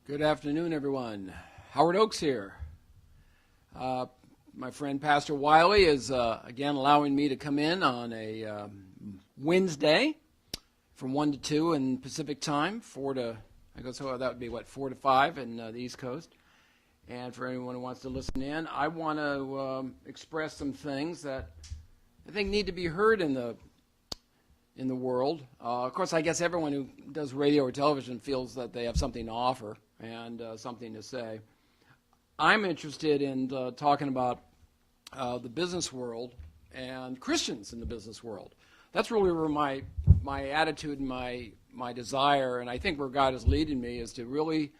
Good afternoon, everyone. Howard Oakes here. My friend Pastor Wiley is again allowing me to come in on a Wednesday from 1 to 2 in Pacific time, 4 to, I guess that would be 4 to 5 in the East Coast. And for anyone who wants to listen in, I want to express some things that I think need to be heard in the world. Of course, I guess everyone who does radio or television feels that they have something to offer and something to say. I'm interested in talking about the business world and Christians in the business world. That's really where my attitude and my desire, and I think where God is leading me, is to really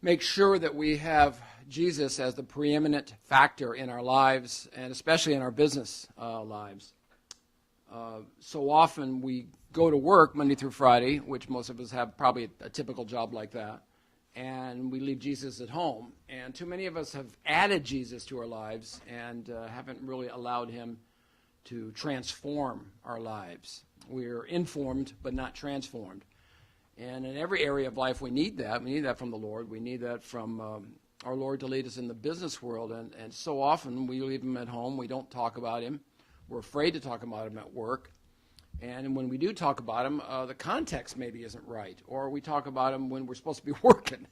make sure that we have Jesus as the preeminent factor in our lives, and especially in our business lives. So often we go to work Monday through Friday, which most of us have probably a typical job like that, and we leave Jesus at home. And too many of us have added Jesus to our lives and haven't really allowed him to transform our lives. We're informed but not transformed. And in every area of life we need that. We need that from the Lord. We need that from our Lord to lead us in the business world. And so often we leave him at home. We don't talk about him. We're afraid to talk about him at work. And when we do talk about him, the context maybe isn't right. Or we talk about him when we're supposed to be working.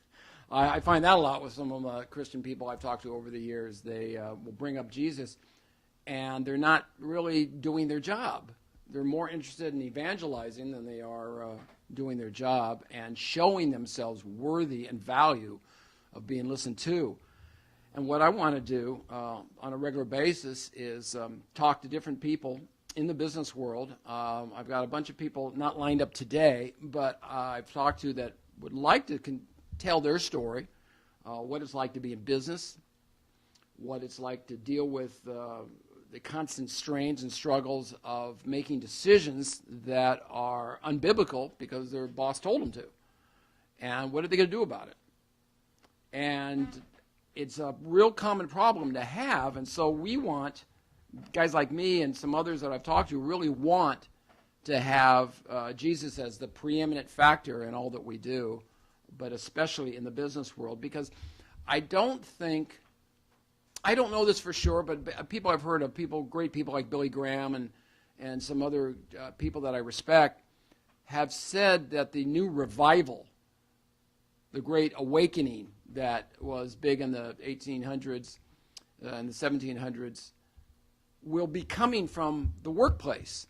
I find that a lot with some of the Christian people I've talked to over the years. They will bring up Jesus, and they're not really doing their job. They're more interested in evangelizing than they are doing their job and showing themselves worthy and value of being listened to. And what I want to do on a regular basis is talk to different people in the business world. I've got a bunch of people not lined up today, but I've talked to that would like to tell their story, what it's like to be in business, what it's like to deal with the constant strains and struggles of making decisions that are unbiblical because their boss told them to. And what are they going to do about it? And it's a real common problem to have, and so we want, guys like me and some others that I've talked to really want to have Jesus as the preeminent factor in all that we do, but especially in the business world, because I don't know this for sure, but people I've heard of, great people like Billy Graham and some other people that I respect, have said that the new revival, the great awakening that was big in the 1800s and the 1700s, will be coming from the workplace,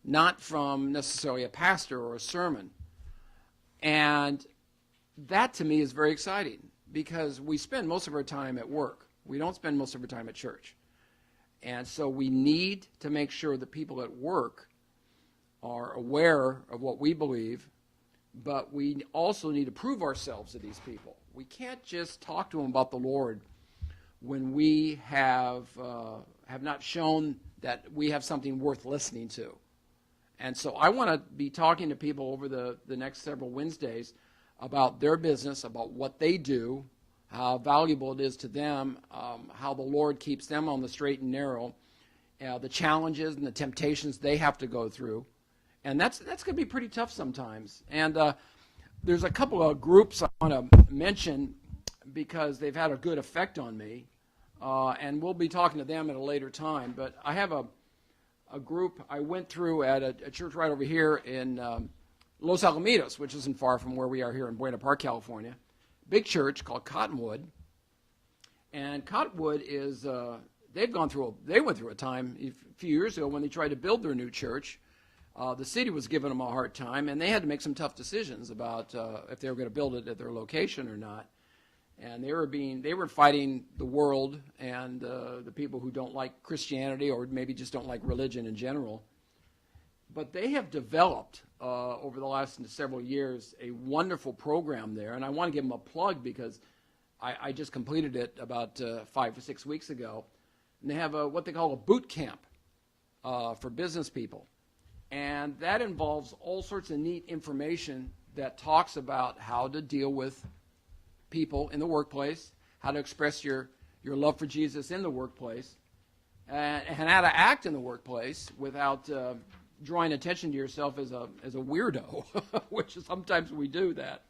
not from necessarily a pastor or a sermon. And that to me is very exciting, because we spend most of our time at work. We don't spend most of our time at church. And so we need to make sure that people at work are aware of what we believe, but we also need to prove ourselves to these people. We can't just talk to them about the Lord when we have not shown that we have something worth listening to. And so I want to be talking to people over the next several Wednesdays about their business, about what they do, how valuable it is to them, how the Lord keeps them on the straight and narrow, the challenges and the temptations they have to go through. And that's going to be pretty tough sometimes. And there's a couple of groups I want to mention because they've had a good effect on me. And we'll be talking to them at a later time. But I have a group I went through at a church right over here in Los Alamitos, which isn't far from where we are here in Buena Park, California. Big church called Cottonwood. And Cottonwood is, they went through a time a few years ago when they tried to build their new church. The city was giving them a hard time, and they had to make some tough decisions about if they were going to build it at their location or not. And they were fighting the world and the people who don't like Christianity or maybe just don't like religion in general. But they have developed over the last several years a wonderful program there, and I want to give them a plug because I just completed it about 5 or 6 weeks ago. And they have what they call a boot camp for business people. And that involves all sorts of neat information that talks about how to deal with people in the workplace, how to express your love for Jesus in the workplace, and how to act in the workplace without drawing attention to yourself as a weirdo, which sometimes we do that.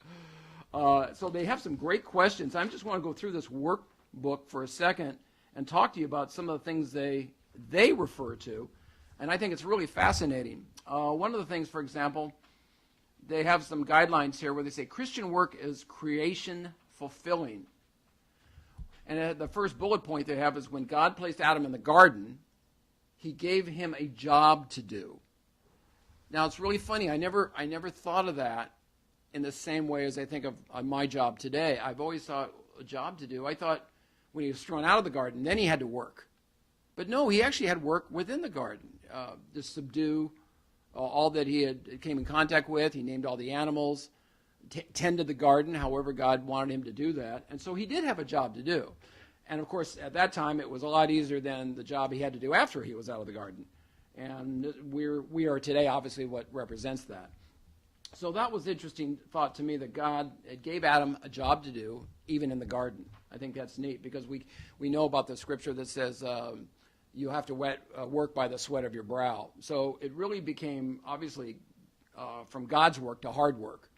So they have some great questions. I just want to go through this workbook for a second and talk to you about some of the things they refer to, and I think it's really fascinating. One of the things, for example, they have some guidelines here where they say Christian work is creation fulfilling. And the first bullet point they have is when God placed Adam in the garden, he gave him a job to do. Now, it's really funny. I never thought of that in the same way as I think of my job today. I've always thought a job to do. I thought when he was thrown out of the garden, then he had to work. But no, he actually had work within the garden to subdue all that he came in contact with. He named all the animals, tended the garden, however God wanted him to do that. And so he did have a job to do. And of course, at that time, it was a lot easier than the job he had to do after he was out of the garden. And we are today, obviously, what represents that. So that was interesting thought to me, that God gave Adam a job to do, even in the garden. I think that's neat, because we know about the scripture that says you have to work by the sweat of your brow. So it really became, obviously, from God's work to hard work.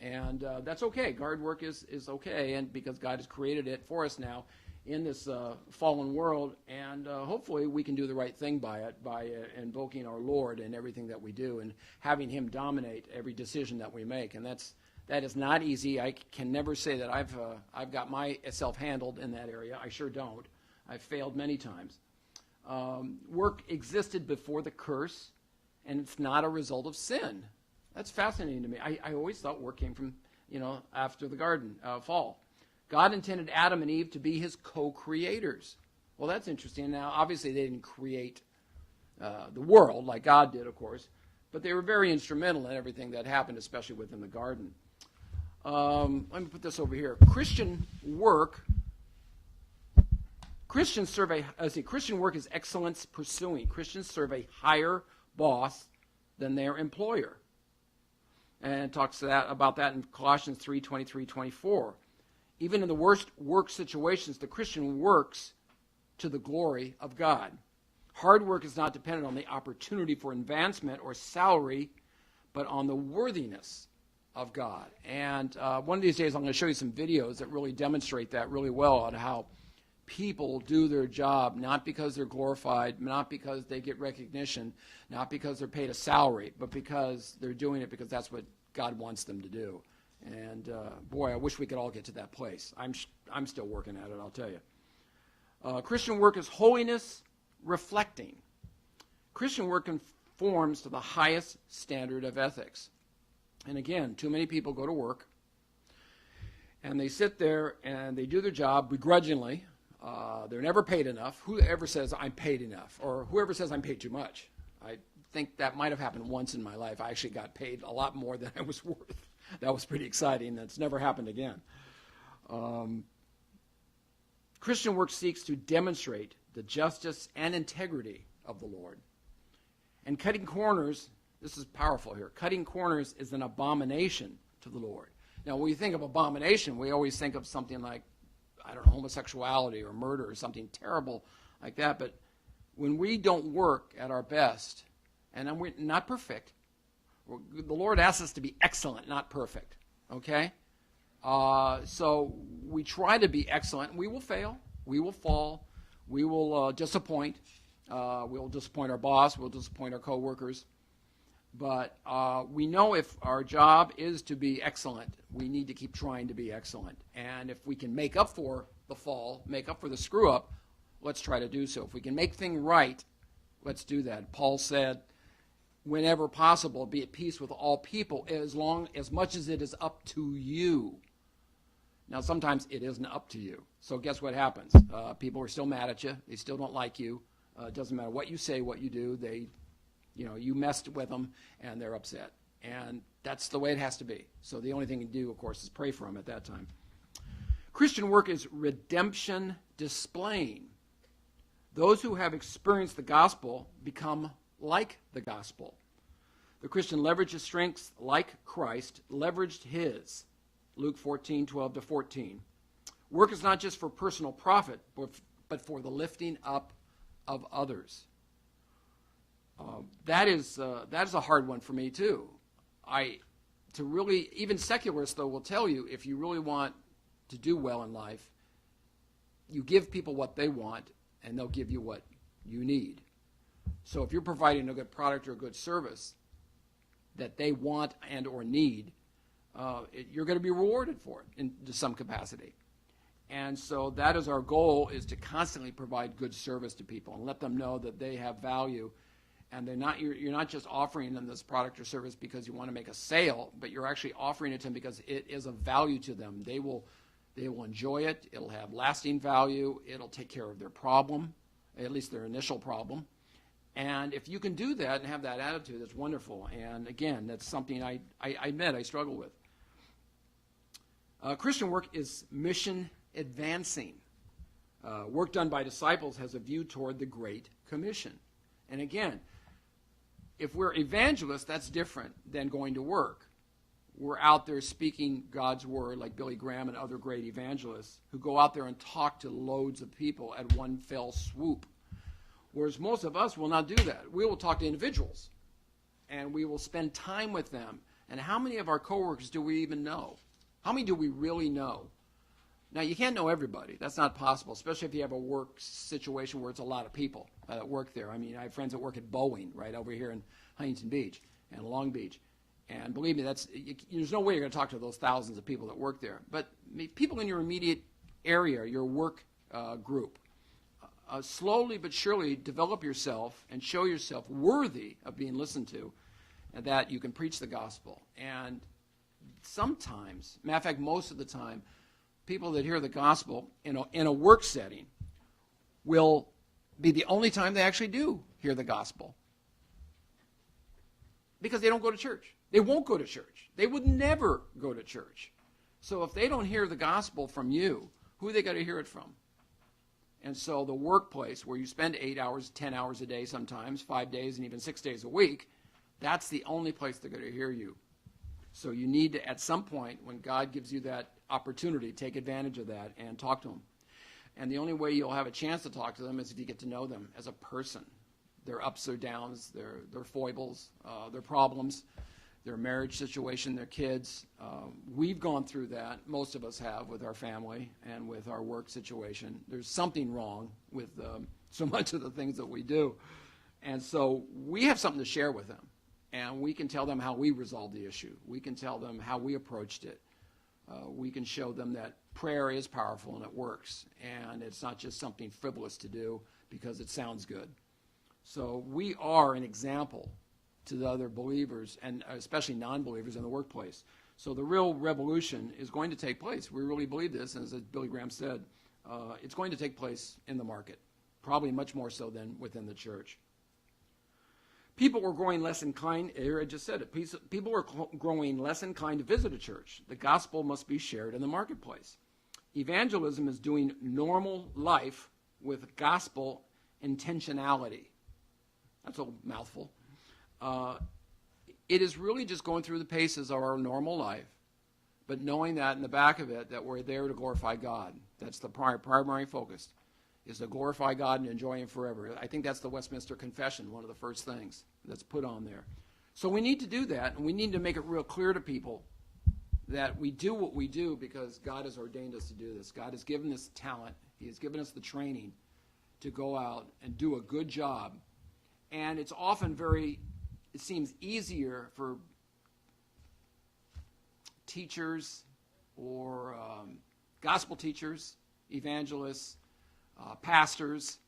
And that's okay. Hard work is okay, and because God has created it for us now in this fallen world, and hopefully we can do the right thing by it, by invoking our Lord in everything that we do and having him dominate every decision that we make. And that is not easy. I can never say that I've got myself handled in that area. I sure don't. I've failed many times. Work existed before the curse, and it's not a result of sin. That's fascinating to me. I always thought work came from, after the garden fall. God intended Adam and Eve to be his co-creators. Well, that's interesting. Now, obviously, they didn't create the world like God did, of course, but they were very instrumental in everything that happened, especially within the garden. Let me put this over here. Christian work is excellence pursuing. Christians serve a higher boss than their employer. And it talks about that in Colossians 3:23-24. Even in the worst work situations, the Christian works to the glory of God. Hard work is not dependent on the opportunity for advancement or salary, but on the worthiness of God. And one of these days I'm going to show you some videos that really demonstrate that really well, on how people do their job not because they're glorified, not because they get recognition, not because they're paid a salary, but because they're doing it because that's what God wants them to do. And boy, I wish we could all get to that place. I'm still working at it, I'll tell you. Christian work is holiness reflecting. Christian work conforms to the highest standard of ethics. And again, too many people go to work and they sit there and they do their job begrudgingly. They're never paid enough. Whoever says I'm paid enough, or whoever says I'm paid too much. I think that might have happened once in my life. I actually got paid a lot more than I was worth. That was pretty exciting. That's never happened again. Christian work seeks to demonstrate the justice and integrity of the Lord. And cutting corners, this is powerful here, cutting corners is an abomination to the Lord. Now, when we think of abomination, we always think of something like, I don't know, homosexuality or murder or something terrible like that. But when we don't work at our best, and we're not perfect, the Lord asks us to be excellent, not perfect, okay? So we try to be excellent. We will fail. We will fall. We will disappoint. We'll disappoint our boss. We'll disappoint our coworkers. But we know if our job is to be excellent, we need to keep trying to be excellent. And if we can make up for the fall, make up for the screw-up, let's try to do so. If we can make things right, let's do that. Paul said, whenever possible, be at peace with all people, as much as it is up to you. Now, sometimes it isn't up to you. So guess what happens? People are still mad at you. They still don't like you. It doesn't matter what you say, what you do. You messed with them, and they're upset. And that's the way it has to be. So the only thing you can do, of course, is pray for them at that time. Christian work is redemption displaying. Those who have experienced the gospel become like the gospel. The Christian leveraged his strengths like Christ leveraged his. Luke 14:12-14. Work is not just for personal profit, but for the lifting up of others. That is a hard one for me too. to really, even secularists, though, will tell you if you really want to do well in life, you give people what they want, and they'll give you what you need. So if you're providing a good product or a good service that they want and or need, you're going to be rewarded for it to some capacity. And so that is our goal, is to constantly provide good service to people and let them know that they have value, and you're not just offering them this product or service because you want to make a sale, but you're actually offering it to them because it is of value to them. They will enjoy it. It'll have lasting value. It'll take care of their problem, at least their initial problem. And if you can do that and have that attitude, that's wonderful. And again, that's something I admit I struggle with. Christian work is mission advancing. Work done by disciples has a view toward the Great Commission. And again, if we're evangelists, that's different than going to work. We're out there speaking God's word, like Billy Graham and other great evangelists who go out there and talk to loads of people at one fell swoop. Whereas most of us will not do that. We will talk to individuals, and we will spend time with them. And how many of our coworkers do we even know? How many do we really know? Now, you can't know everybody. That's not possible, especially if you have a work situation where it's a lot of people that work there. I mean, I have friends that work at Boeing right over here in Huntington Beach and Long Beach. And believe me, there's no way you're going to talk to those thousands of people that work there. But people in your immediate area, your work group, slowly but surely develop yourself and show yourself worthy of being listened to, and that you can preach the gospel. And sometimes, matter of fact, most of the time, people that hear the gospel in a work setting will be the only time they actually do hear the gospel, because they don't go to church. They won't go to church. They would never go to church. So if they don't hear the gospel from you, who are they going to hear it from? And so the workplace, where you spend 8 hours, 10 hours a day sometimes, 5 days, and even 6 days a week, that's the only place they're going to hear you. So you need to, at some point, when God gives you that opportunity, take advantage of that and talk to them. And the only way you'll have a chance to talk to them is if you get to know them as a person. Their ups, their downs, their foibles, their problems, their marriage situation, their kids. We've gone through that, most of us have, with our family and with our work situation. There's something wrong with so much of the things that we do. And so we have something to share with them. And we can tell them how we resolved the issue. We can tell them how we approached it. We can show them that prayer is powerful and it works. And it's not just something frivolous to do because it sounds good. So we are an example to the other believers, and especially non-believers in the workplace. So the real revolution is going to take place. We really believe this, and as Billy Graham said, it's going to take place in the market, probably much more so than within the church. People were growing less inclined, here I just said it, people were growing less inclined to visit a church. The gospel must be shared in the marketplace. Evangelism is doing normal life with gospel intentionality. That's a mouthful. It is really just going through the paces of our normal life, but knowing that in the back of it, that we're there to glorify God. That's the primary focus, is to glorify God and enjoy Him forever. I think that's the Westminster Confession, one of the first things that's put on there. So we need to do that, and we need to make it real clear to people that we do what we do because God has ordained us to do this. God has given us talent. He has given us the training to go out and do a good job. And it's often it seems easier for teachers or gospel teachers, evangelists, pastors,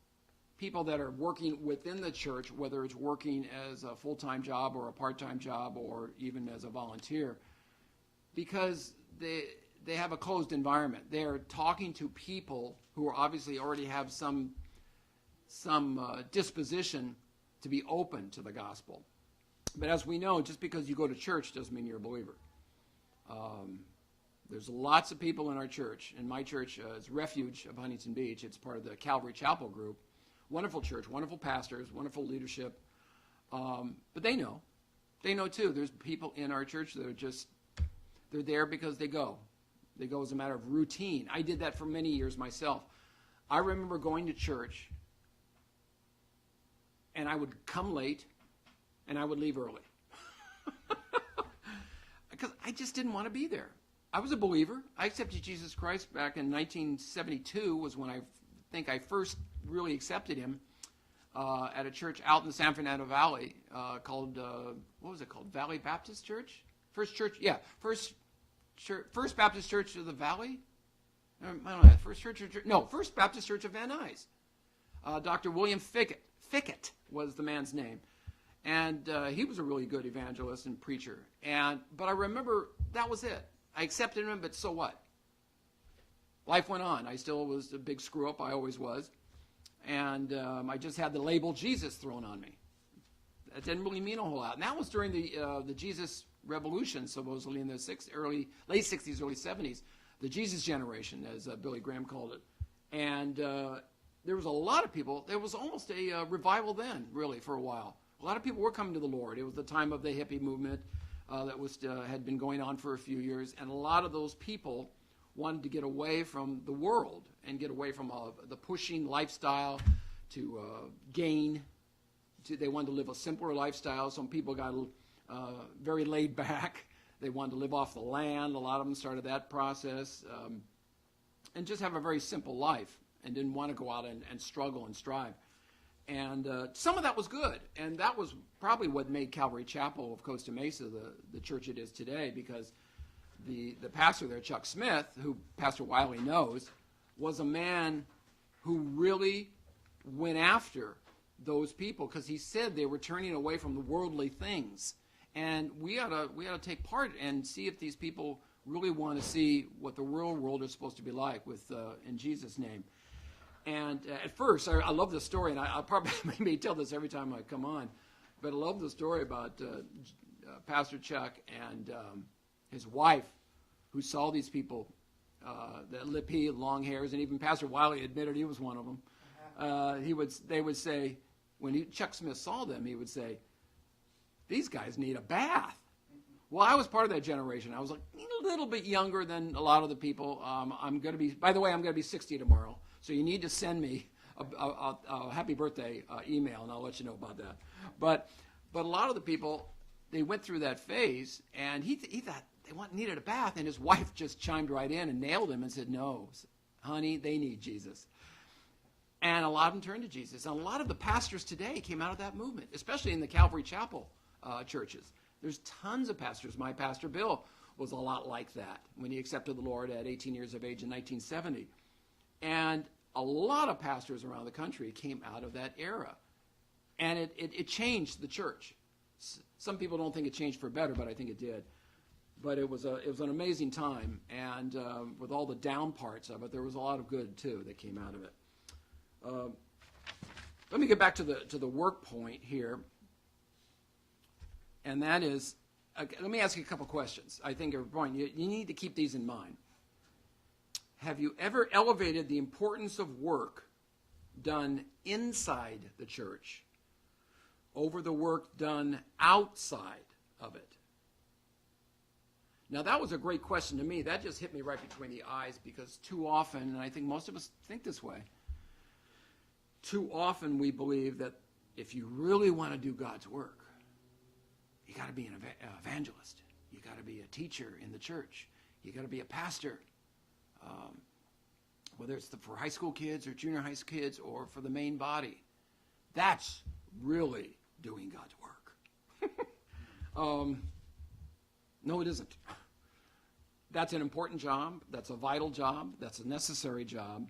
people that are working within the church, whether it's working as a full-time job or a part-time job or even as a volunteer, because they have a closed environment. They're talking to people who are obviously already have some disposition to be open to the gospel. But as we know, just because you go to church doesn't mean you're a believer. There's lots of people in our church. And my church is Refuge of Huntington Beach. It's part of the Calvary Chapel group. Wonderful church, wonderful pastors, wonderful leadership. But they know. They know, too. There's people in our church that are they're there because they go. They go as a matter of routine. I did that for many years myself. I remember going to church, and I would come late, and I would leave early. because I just didn't want to be there. I was a believer. I accepted Jesus Christ back in 1972 was when I think I first really accepted him at a church out in the San Fernando Valley called, what was it called? Valley Baptist Church? First Baptist Church of the Valley? I don't know, First Baptist Church of Van Nuys. Dr. William Fickett was the man's name. And he was a really good evangelist and preacher. But I remember that was it. I accepted him, but so what? Life went on. I still was a big screw-up. I always was. And I just had the label Jesus thrown on me. That didn't really mean a whole lot. And that was during the Jesus Revolution, supposedly in the late 60s, early 70s. The Jesus generation, as Billy Graham called it. And there was a lot of people. There was almost a revival then, really, for a while. A lot of people were coming to the Lord. It was the time of the hippie movement that had been going on for a few years. And a lot of those people wanted to get away from the world and get away from the pushing lifestyle to gain. They wanted to live a simpler lifestyle. Some people got very laid back. They wanted to live off the land. A lot of them started that process and just have a very simple life and didn't want to go out and struggle and strive. And some of that was good. And that was probably what made Calvary Chapel of Costa Mesa the church it is today, because the pastor there, Chuck Smith, who Pastor Wiley knows, was a man who really went after those people because he said they were turning away from the worldly things. And we ought to take part and see if these people really want to see what the real world is supposed to be like in Jesus' name. And at first, I love this story, and I'll probably maybe tell this every time I come on, but I love the story about Pastor Chuck and his wife, who saw these people, that lippy, long hairs, and even Pastor Wiley admitted he was one of them. They would say, when Chuck Smith saw them, he would say, "These guys need a bath." Well, I was part of that generation. I was like a little bit younger than a lot of the people. By the way, I'm going to be 60 tomorrow. So you need to send me a happy birthday email, and I'll let you know about that. But a lot of the people, they went through that phase, and he thought they needed a bath, and his wife just chimed right in and nailed him and said, "No, honey, they need Jesus." And a lot of them turned to Jesus. And a lot of the pastors today came out of that movement, especially in the Calvary Chapel churches. There's tons of pastors. My pastor, Bill, was a lot like that when he accepted the Lord at 18 years of age in 1970. And a lot of pastors around the country came out of that era. And it changed the church. Some people don't think it changed for better, but I think it did. But it was an amazing time. And with all the down parts of it, there was a lot of good, too, that came out of it. Let me get back to the work point here. And that is, let me ask you a couple questions. I think you need to keep these in mind. Have you ever elevated the importance of work done inside the church over the work done outside of it? Now, that was a great question to me. That just hit me right between the eyes, because too often, and I think most of us think this way, too often we believe that if you really want to do God's work, you got to be an evangelist. You got to be a teacher in the church. You got to be a pastor. Whether it's for high school kids or junior high school kids or for the main body. That's really doing God's work. No, it isn't. That's an important job. That's a vital job. That's a necessary job.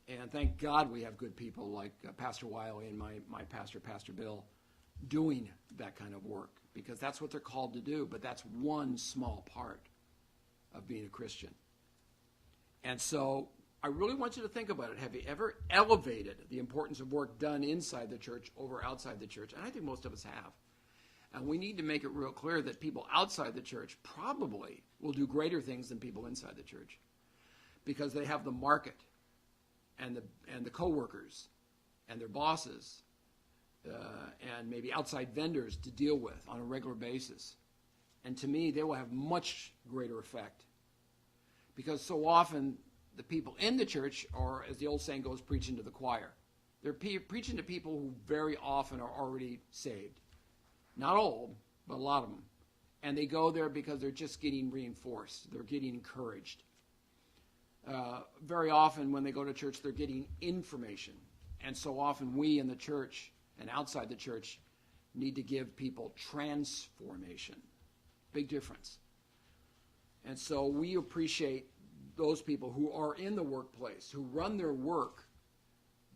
And thank God we have good people like Pastor Wiley and my pastor, Pastor Bill, doing that kind of work, because that's what they're called to do. But that's one small part of being a Christian. And so I really want you to think about it. Have you ever elevated the importance of work done inside the church over outside the church? And I think most of us have. And we need to make it real clear that people outside the church probably will do greater things than people inside the church, because they have the market and the co-workers and their bosses and maybe outside vendors to deal with on a regular basis. And to me, they will have much greater effect. Because so often the people in the church are, as the old saying goes, preaching to the choir. They're preaching to people who very often are already saved. Not all, but a lot of them. And they go there because they're just getting reinforced. They're getting encouraged. Very often when they go to church, they're getting information. And so often we in the church and outside the church need to give people transformation. Big difference. And so we appreciate those people who are in the workplace, who run their work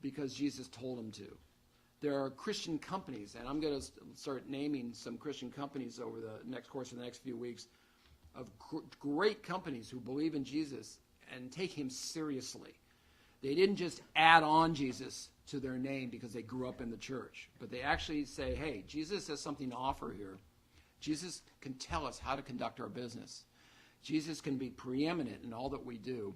because Jesus told them to. There are Christian companies, and I'm going to start naming some Christian companies over the course of the next few weeks, of great companies who believe in Jesus and take him seriously. They didn't just add on Jesus to their name because they grew up in the church, but they actually say, hey, Jesus has something to offer here. Jesus can tell us how to conduct our business. Jesus can be preeminent in all that we do.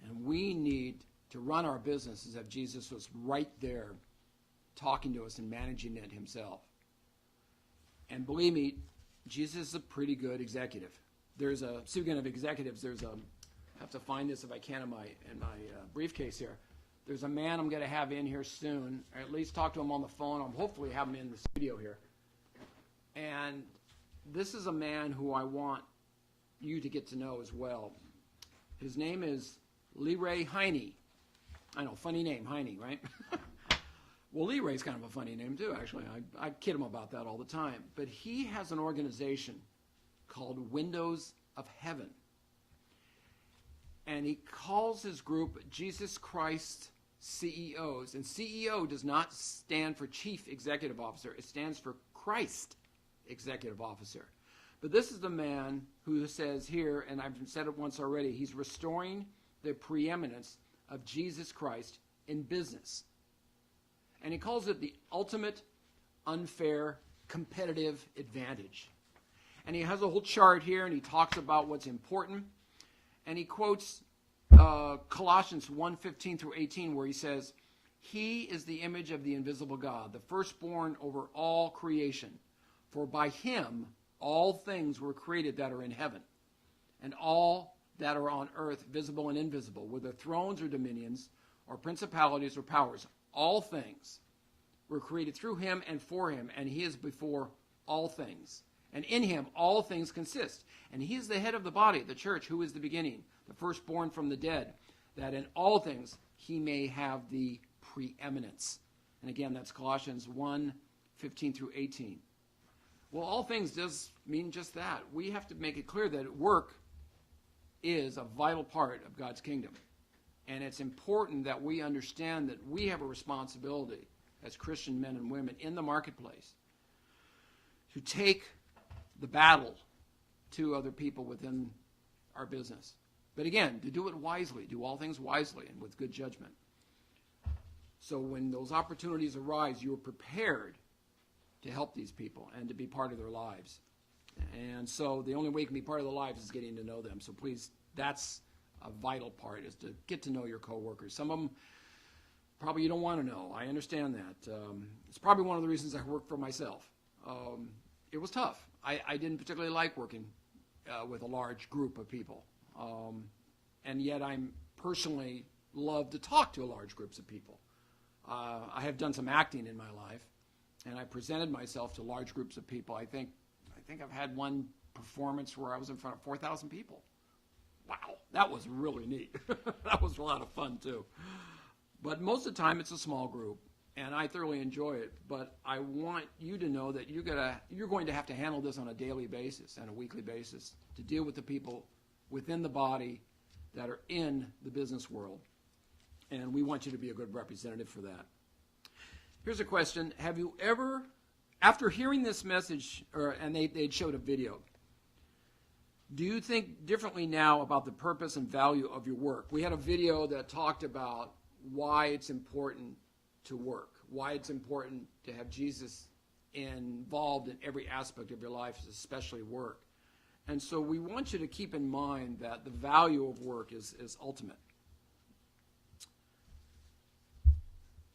And we need to run our business as if Jesus was right there talking to us and managing it himself. And believe me, Jesus is a pretty good executive. Speaking of executives, I have to find this if I can in my briefcase here. There's a man I'm going to have in here soon, or at least talk to him on the phone. I'll hopefully have him in the studio here. And this is a man who I want you to get to know as well. His name is Leroy Heine. I know, funny name, Heine, right? Well, Leroy's kind of a funny name too, actually. I kid him about that all the time. But he has an organization called Windows of Heaven. And he calls his group Jesus Christ CEOs. And CEO does not stand for Chief Executive Officer. It stands for Christ Executive Officer. But this is the man who says here, and I've said it once already, he's restoring the preeminence of Jesus Christ in business. And he calls it the ultimate unfair competitive advantage. And he has a whole chart here, and he talks about what's important. And he quotes Colossians 1:15 through 18, where he says, he is the image of the invisible God, the firstborn over all creation. For by him all things were created that are in heaven, and all that are on earth, visible and invisible, whether thrones or dominions, or principalities or powers. All things were created through him and for him, and he is before all things. And in him all things consist. And he is the head of the body, the church, who is the beginning, the firstborn from the dead, that in all things he may have the preeminence. And again, that's Colossians 1:15 through 18. Well, all things does mean just that. We have to make it clear that work is a vital part of God's kingdom. And it's important that we understand that we have a responsibility as Christian men and women in the marketplace to take the battle to other people within our business. But again, to do it wisely, do all things wisely and with good judgment. So when those opportunities arise, you're prepared to help these people and to be part of their lives. And so the only way you can be part of their lives is getting to know them. So please, that's a vital part, is to get to know your coworkers. Some of them probably you don't want to know. I understand that. It's probably one of the reasons I work for myself. It was tough. I didn't particularly like working with a large group of people. And yet I'm personally love to talk to large groups of people. I have done some acting in my life, and I presented myself to large groups of people. I think I've had one performance where I was in front of 4,000 people. Wow, that was really neat. That was a lot of fun too. But most of the time it's a small group, and I thoroughly enjoy it. But I want you to know that you're going to have to handle this on a daily basis and a weekly basis to deal with the people within the body that are in the business world. And we want you to be a good representative for that. Here's a question. Have you ever, after hearing this message, and they'd showed a video, do you think differently now about the purpose and value of your work? We had a video that talked about why it's important to work, why it's important to have Jesus involved in every aspect of your life, especially work. And so we want you to keep in mind that the value of work is ultimate.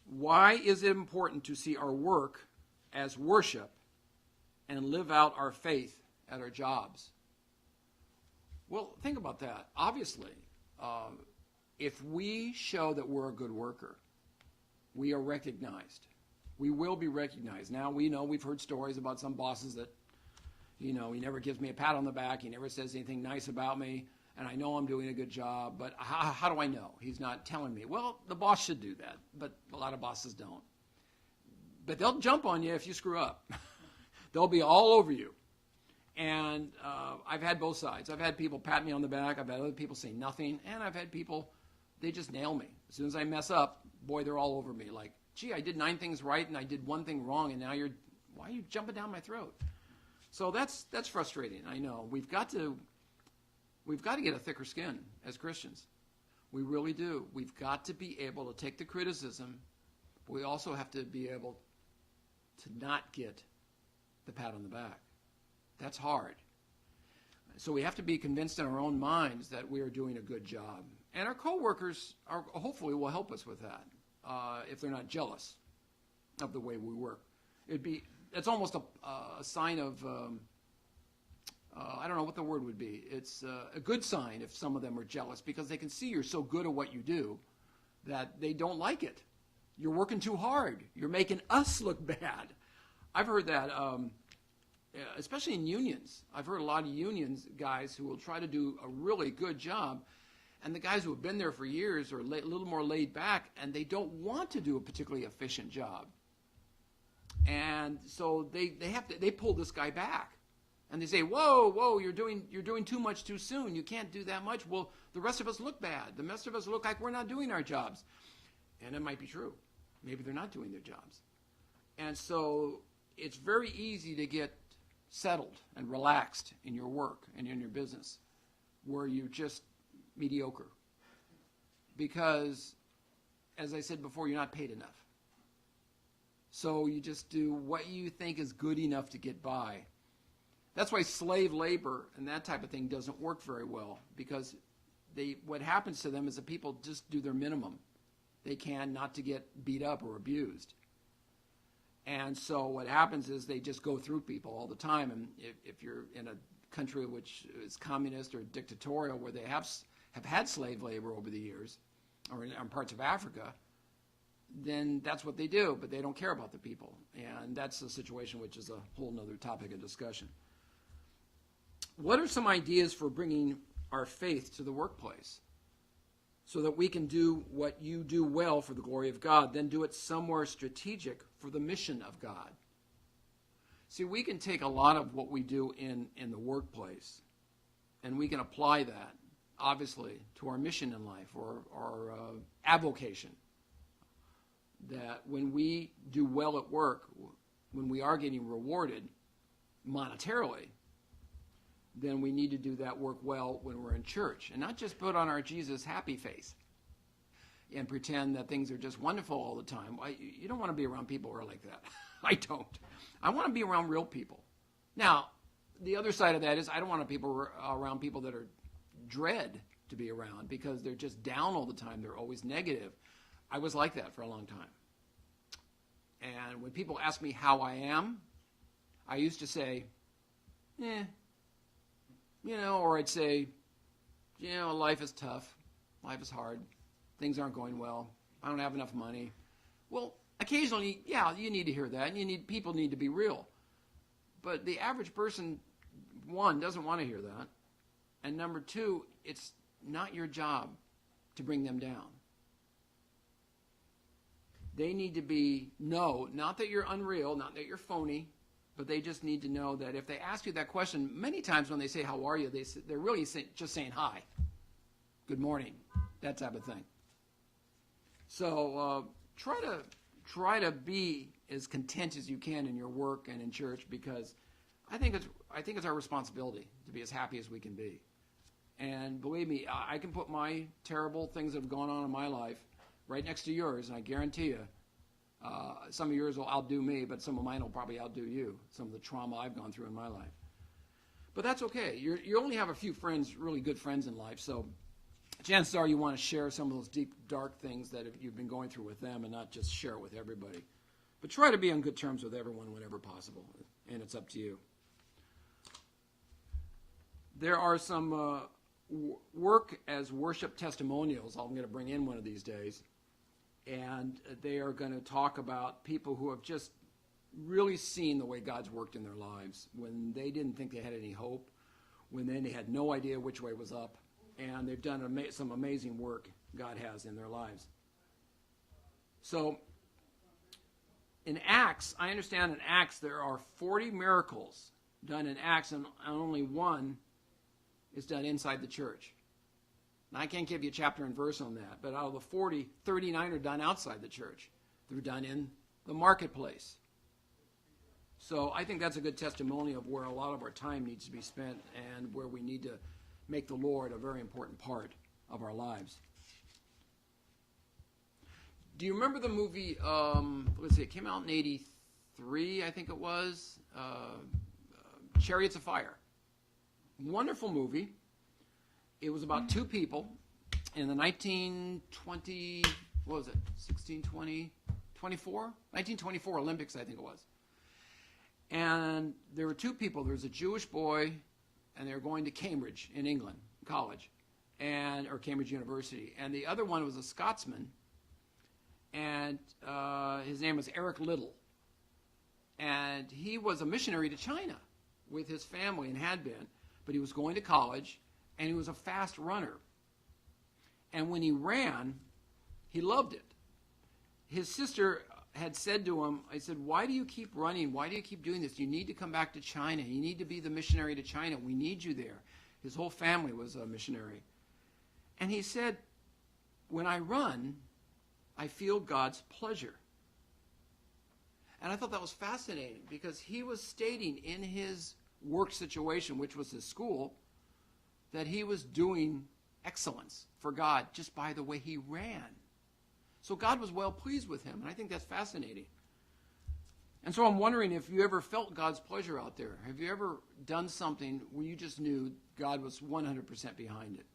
Why is it important to see our work as worship and live out our faith at our jobs? Well, think about that. Obviously, if we show that we're a good worker, we are recognized. We will be recognized. Now, we know we've heard stories about some bosses that, He never gives me a pat on the back. He never says anything nice about me. And I know I'm doing a good job, but how do I know? He's not telling me. Well, the boss should do that, but a lot of bosses don't. But they'll jump on you if you screw up. They'll be all over you. And I've had both sides. I've had people pat me on the back. I've had other people say nothing. And I've had people, they just nail me. As soon as I mess up, boy, they're all over me. Like, gee, I did 9 things right and I did 1 thing wrong, and now why are you jumping down my throat? So that's frustrating. I know. We've got to get a thicker skin as Christians. We really do. We've got to be able to take the criticism, but we also have to be able to not get the pat on the back. That's hard. So we have to be convinced in our own minds that we are doing a good job. And our coworkers hopefully will help us with that if they're not jealous of the way we work. It's almost a sign of, I don't know what the word would be. It's a good sign if some of them are jealous, because they can see you're so good at what you do that they don't like it. You're working too hard. You're making us look bad. I've heard that, especially in unions. I've heard a lot of unions guys who will try to do a really good job, and the guys who have been there for years are a little more laid back, and they don't want to do a particularly efficient job. And so they pull this guy back. And they say, whoa, you're doing too much too soon. You can't do that much. Well, the rest of us look bad. The rest of us look like we're not doing our jobs. And it might be true. Maybe they're not doing their jobs. And so it's very easy to get settled and relaxed in your work and in your business where you're just mediocre. Because, as I said before, you're not paid enough. So you just do what you think is good enough to get by. That's why slave labor and that type of thing doesn't work very well, because what happens to them is that people just do their minimum. They can not to get beat up or abused. And so what happens is they just go through people all the time. And if you're in a country which is communist or dictatorial, where they have had slave labor over the years, or in parts of Africa, then that's what they do, but they don't care about the people. And that's a situation which is a whole nother topic of discussion. What are some ideas for bringing our faith to the workplace so that we can do what you do well for the glory of God, then do it somewhere strategic for the mission of God? See, we can take a lot of what we do in the workplace, and we can apply that, obviously, to our mission in life or our avocation. That when we do well at work, when we are getting rewarded monetarily, then we need to do that work well when we're in church, and not just put on our Jesus happy face and pretend that things are just wonderful all the time. You don't want to be around people who are like that. I don't. I want to be around real people. Now, the other side of that is I don't want to be around people that are dread to be around, because they're just down all the time. They're always negative. I was like that for a long time. And when people ask me how I am, I used to say, or I'd say, life is tough. Life is hard. Things aren't going well. I don't have enough money. Well, occasionally, you need to hear that, and people need to be real. But the average person, 1, doesn't want to hear that. And number 2, it's not your job to bring them down. They need to know, not that you're unreal, not that you're phony, but they just need to know that if they ask you that question, many times when they say, how are you, they're really just saying hi, good morning, that type of thing. So try to be as content as you can in your work and in church, because I think it's our responsibility to be as happy as we can be. And believe me, I can put my terrible things that have gone on in my life right next to yours, and I guarantee you, some of yours will outdo me, but some of mine will probably outdo you, some of the trauma I've gone through in my life. But that's okay. You only have a few friends, really good friends in life, so chances are you want to share some of those deep, dark things that you've been going through with them, and not just share it with everybody. But try to be on good terms with everyone whenever possible, and it's up to you. There are some work as worship testimonials I'm going to bring in one of these days. And they are going to talk about people who have just really seen the way God's worked in their lives when they didn't think they had any hope, when then they had no idea which way was up, and they've done some amazing work God has in their lives. So in Acts, I understand in Acts there are 40 miracles done in Acts, and only one is done inside the church. And I can't give you a chapter and verse on that, but out of the 40, 39 are done outside the church. They're done in the marketplace. So I think that's a good testimony of where a lot of our time needs to be spent and where we need to make the Lord a very important part of our lives. Do you remember the movie, let's see, it came out in 83, I think it was, Chariots of Fire. Wonderful movie. It was about two people in the 1920, what was it, 1620, 24? 1924 Olympics, I think it was. And there were two people. There was a Jewish boy, and they were going to Cambridge in England, college, or Cambridge University. And the other one was a Scotsman, and his name was Eric Liddell. And he was a missionary to China with his family and had been, but he was going to college, and he was a fast runner. And when he ran, he loved it. His sister had said to him, I said, why do you keep running? Why do you keep doing this? You need to come back to China. You need to be the missionary to China. We need you there. His whole family was a missionary. And he said, when I run, I feel God's pleasure. And I thought that was fascinating because he was stating in his work situation, which was his school, that he was doing excellence for God just by the way he ran. So God was well pleased with him, and I think that's fascinating. And so I'm wondering if you ever felt God's pleasure out there. Have you ever done something where you just knew God was 100% behind it?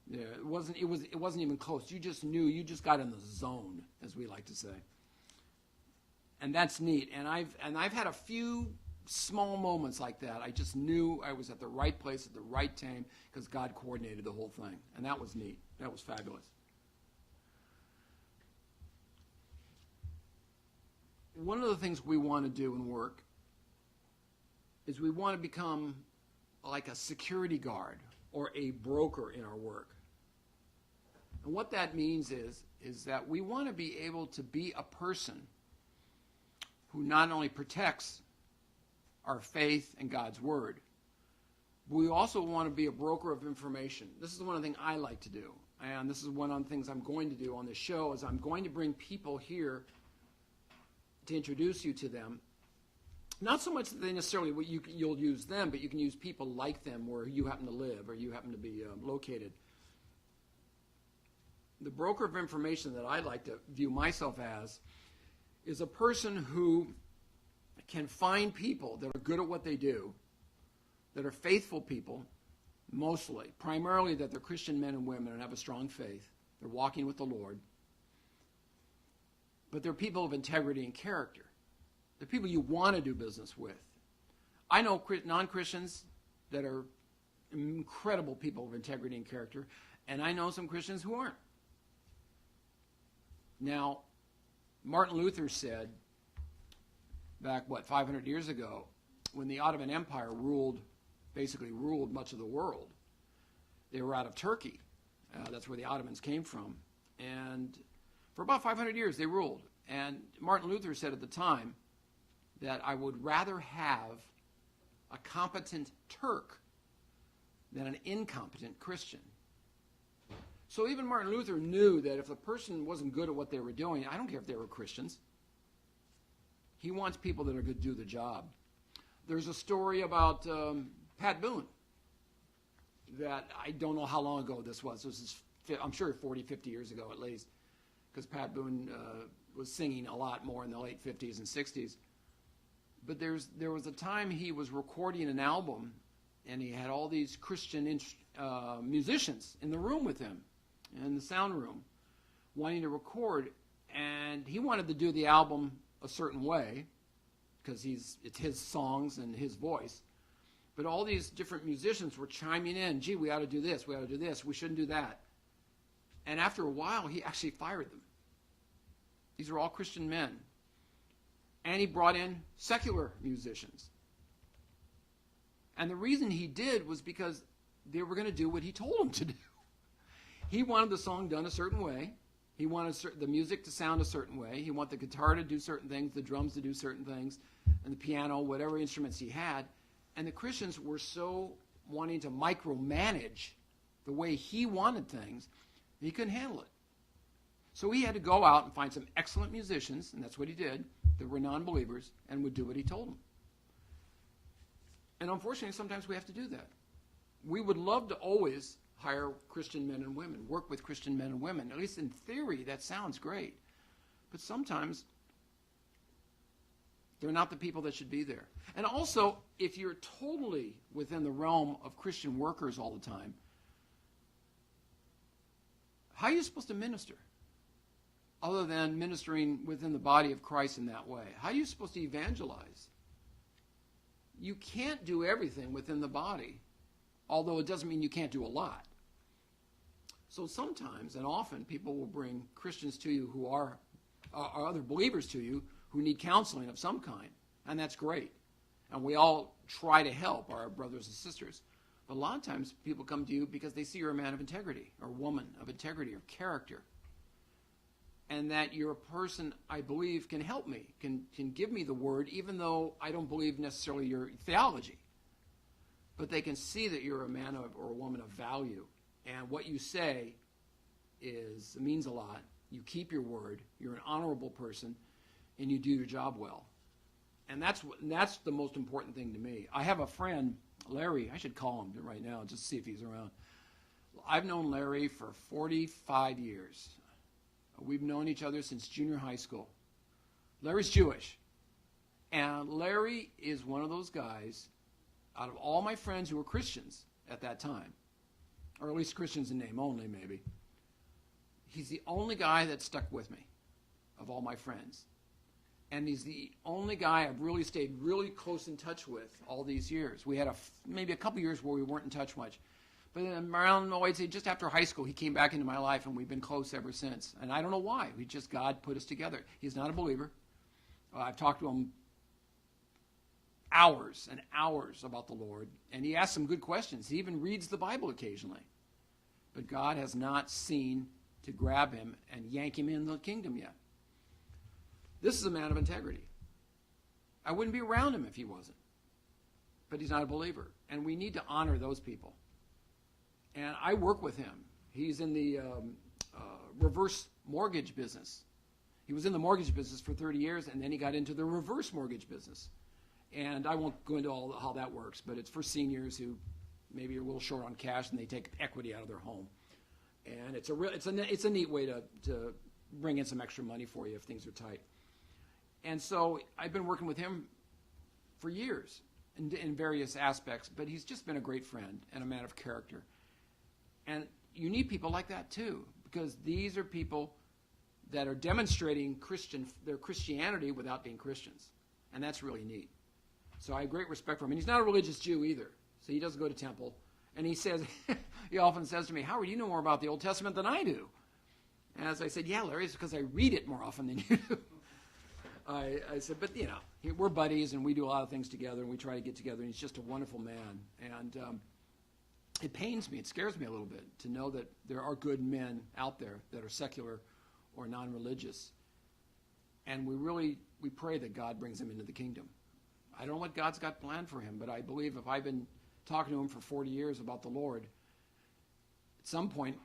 Yeah, it wasn't even close. You just knew, you just got in the zone, as we like to say. And that's neat. And I've had a few small moments like that. I just knew I was at the right place at the right time because God coordinated the whole thing. And that was neat. That was fabulous. One of the things we want to do in work is we want to become like a security guard or a broker in our work. And what that means is that we want to be able to be a person who not only protects our faith and God's word, but we also want to be a broker of information. This is one of the things I like to do, and this is one of the things I'm going to do on this show is I'm going to bring people here to introduce you to them. Not so much that they necessarily you'll use them, but you can use people like them where you happen to live or you happen to be located. The broker of information that I like to view myself as is a person who can find people that are good at what they do, that are faithful people, mostly, primarily that they're Christian men and women and have a strong faith. They're walking with the Lord. But they're people of integrity and character. They're people you want to do business with. I know non-Christians that are incredible people of integrity and character, and I know some Christians who aren't. Now, Martin Luther said back, 500 years ago, when the Ottoman Empire basically ruled much of the world. They were out of Turkey. That's where the Ottomans came from. And for about 500 years, they ruled. And Martin Luther said at the time that I would rather have a competent Turk than an incompetent Christian. So even Martin Luther knew that if the person wasn't good at what they were doing, I don't care if they were Christians. He wants people that are going to do the job. There's a story about Pat Boone that I don't know how long ago this was. This is, I'm sure 40, 50 years ago at least, because Pat Boone was singing a lot more in the late 50s and 60s. But there was a time he was recording an album, and he had all these Christian musicians in the room with him, in the sound room, wanting to record. And he wanted to do the album a certain way, because it's his songs and his voice. But all these different musicians were chiming in, gee, we ought to do this, we ought to do this, we shouldn't do that. And after a while, he actually fired them. These are all Christian men. And he brought in secular musicians. And the reason he did was because they were going to do what he told them to do. He wanted the song done a certain way. He wanted the music to sound a certain way. He wanted the guitar to do certain things, the drums to do certain things, and the piano, whatever instruments he had. And the Christians were so wanting to micromanage the way he wanted things, he couldn't handle it. So he had to go out and find some excellent musicians, and that's what he did, that were non-believers, and would do what he told them. And unfortunately, sometimes we have to do that. We would love to always hire Christian men and women, work with Christian men and women. At least in theory, that sounds great. But sometimes they're not the people that should be there. And also, if you're totally within the realm of Christian workers all the time, how are you supposed to minister? Other than ministering within the body of Christ in that way. How are you supposed to evangelize? You can't do everything within the body, although it doesn't mean you can't do a lot. So sometimes and often people will bring Christians to you who are other believers to you who need counseling of some kind, and that's great. And we all try to help our brothers and sisters. But a lot of times people come to you because they see you're a man of integrity or woman of integrity or character. And that you're a person I believe can help me, can give me the word, even though I don't believe necessarily your theology. But they can see that you're a man or a woman of value. And what you say means a lot. You keep your word. You're an honorable person, and you do your job well. And that's the most important thing to me. I have a friend, Larry. I should call him right now just to see if he's around. I've known Larry for 45 years. We've known each other since junior high school. Larry's Jewish. And Larry is one of those guys, out of all my friends who were Christians at that time, or at least Christians in name only, maybe, he's the only guy that stuck with me of all my friends. And he's the only guy I've really stayed really close in touch with all these years. We had maybe a couple years where we weren't in touch much. But then around, I'd say just after high school, he came back into my life, and we've been close ever since. And I don't know why. God put us together. He's not a believer. I've talked to him hours and hours about the Lord, and he asks some good questions. He even reads the Bible occasionally. But God has not seen to grab him and yank him in the kingdom yet. This is a man of integrity. I wouldn't be around him if he wasn't. But he's not a believer. And we need to honor those people. And I work with him. He's in the reverse mortgage business. He was in the mortgage business for 30 years, and then he got into the reverse mortgage business. And I won't go into all how that works, but it's for seniors who maybe are a little short on cash, and they take equity out of their home. And it's a neat way to bring in some extra money for you if things are tight. And so I've been working with him for years in various aspects, but he's just been a great friend and a man of character. And you need people like that too, because these are people that are demonstrating their Christianity without being Christians. And that's really neat. So I have great respect for him. And he's not a religious Jew either. So he doesn't go to temple. And he says, he often says to me, Howard, you know more about the Old Testament than I do. And as I said, yeah, Larry, it's because I read it more often than you do. I said, but we're buddies and we do a lot of things together and we try to get together, and he's just a wonderful man. And it pains me, it scares me a little bit to know that there are good men out there that are secular or non-religious. And we pray that God brings him into the kingdom. I don't know what God's got planned for him, but I believe if I've been talking to him for 40 years about the Lord, at some point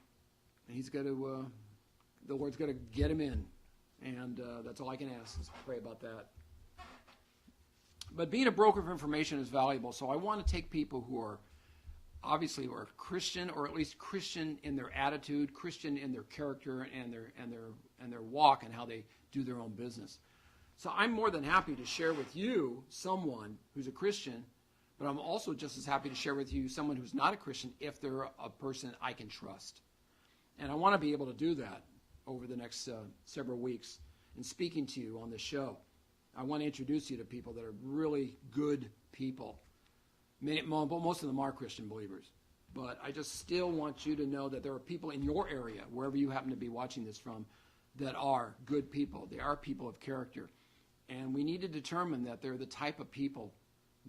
the Lord's got to get him in. And that's all I can ask is pray about that. But being a broker of information is valuable, so I want to take people who are obviously are Christian, or at least Christian in their attitude, Christian in their character and their walk and how they do their own business. So I'm more than happy to share with you someone who's a Christian, but I'm also just as happy to share with you someone who's not a Christian if they're a person I can trust. And I want to be able to do that over the next several weeks in speaking to you on this show. I want to introduce you to people that are really good people. Most of them are Christian believers. But I just still want you to know that there are people in your area, wherever you happen to be watching this from, that are good people. They are people of character. And we need to determine that they're the type of people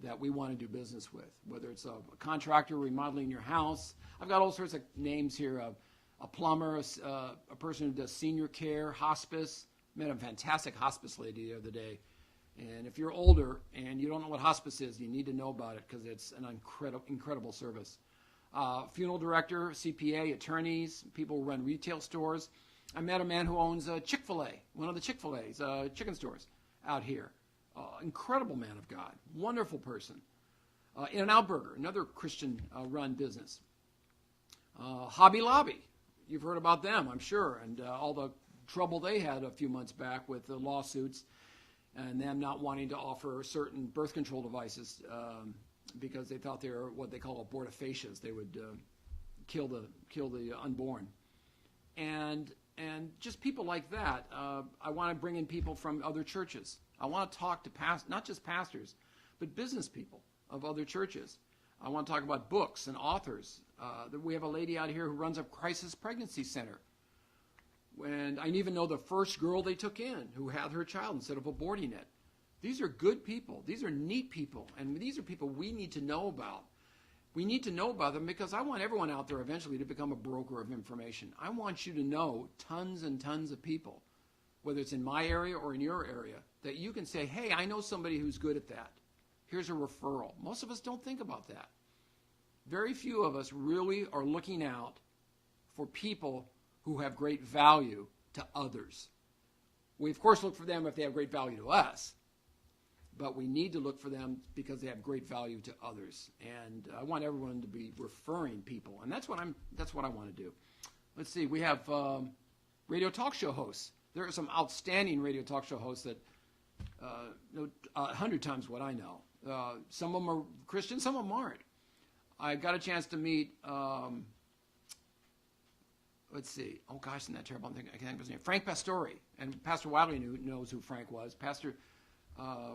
that we want to do business with, whether it's a contractor remodeling your house. I've got all sorts of names here, a plumber, a person who does senior care, hospice. Met a fantastic hospice lady the other day. And if you're older and you don't know what hospice is, you need to know about it because it's an incredible service. Funeral director, CPA, attorneys, people who run retail stores. I met a man who owns a Chick-fil-A, one of the Chick-fil-A's, chicken stores out here. Incredible man of God, wonderful person. In-N-Out Burger, another Christian-run business. Hobby Lobby, you've heard about them, I'm sure, and all the trouble they had a few months back with the lawsuits and them not wanting to offer certain birth control devices because they thought they were what they call abortifacients. They would kill the unborn. And just people like that. I want to bring in people from other churches. I want to talk to not just pastors, but business people of other churches. I want to talk about books and authors. We have a lady out here who runs a crisis pregnancy center. And I even know the first girl they took in who had her child instead of aborting it. These are good people. These are neat people. And these are people we need to know about. We need to know about them because I want everyone out there eventually to become a broker of information. I want you to know tons and tons of people, whether it's in my area or in your area, that you can say, hey, I know somebody who's good at that. Here's a referral. Most of us don't think about that. Very few of us really are looking out for people who have great value to others. We, of course, look for them if they have great value to us, but we need to look for them because they have great value to others. And I want everyone to be referring people, and that's what I want to do. Let's see, we have radio talk show hosts. There are some outstanding radio talk show hosts that know 100 times what I know. Some of them are Christian, some of them aren't. I got a chance to meet let's see. Oh, gosh, isn't that terrible? I can't think of his name. Frank Pastore. And Pastor Wiley knows who Frank was. Pastor